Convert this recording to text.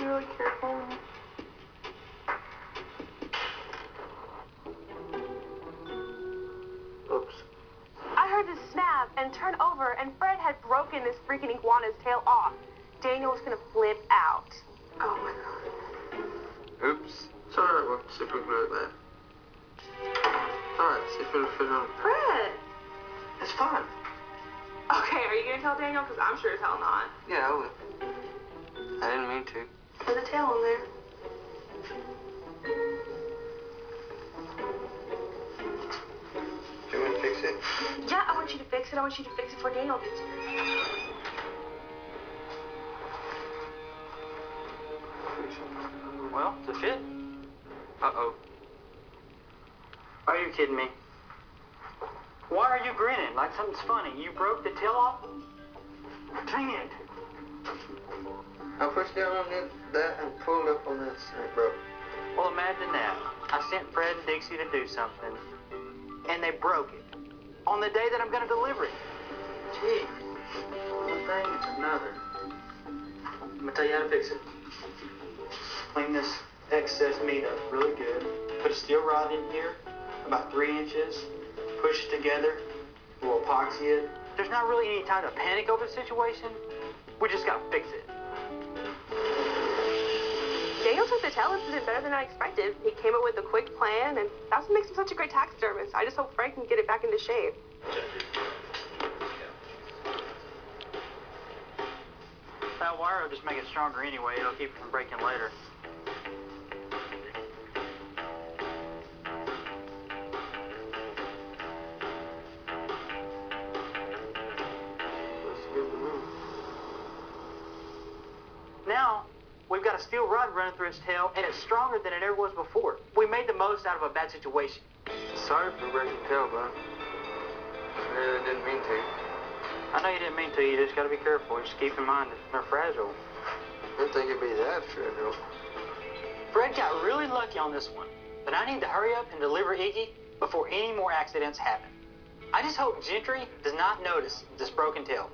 be really careful. Oops. I heard this snap and turned over, and Fred had broken this freaking iguana's tail off. Daniel was gonna flip out. Oh my God. Oops. It's alright, we'll super glue it back. Alright, see if it'll fit on. Fred! It's fine. Okay, are you gonna tell Daniel? Because I'm sure as hell not. Yeah, I will. I didn't mean to. Put the tail on there. Do you want to fix it? Yeah, I want you to fix it. I want you to fix it before Daniel gets here. Well, does it fit? Uh-oh. Are you kidding me? Why are you grinning like something's funny? You broke the tail off? Dang it. I pushed down on that and pulled up on this and it broke. Well, imagine that. I sent Fred and Dixie to do something, and they broke it on the day that I'm going to deliver it. Gee, one thing is another. I'm going to tell you how to fix it. Clean this excess meat up really good. Put a steel rod in here, about 3 inches. Push it together. We'll epoxy it. There's not really any time to panic over the situation. We just got to fix it. Daniel took the tail incident better than I expected. He came up with a quick plan, and that's what makes him such a great taxidermist. I just hope Frank can get it back into shape. That wire will just make it stronger anyway. It'll keep it from breaking later. Now, we've got a steel rod running through its tail, and it's stronger than it ever was before. We made the most out of a bad situation. Sorry for breaking the tail, bud. I really didn't mean to. I know you didn't mean to. You just got to be careful. Just keep in mind that they're fragile. I didn't think it'd be that fragile. Fred got really lucky on this one, but I need to hurry up and deliver Iggy before any more accidents happen. I just hope Gentry does not notice this broken tail.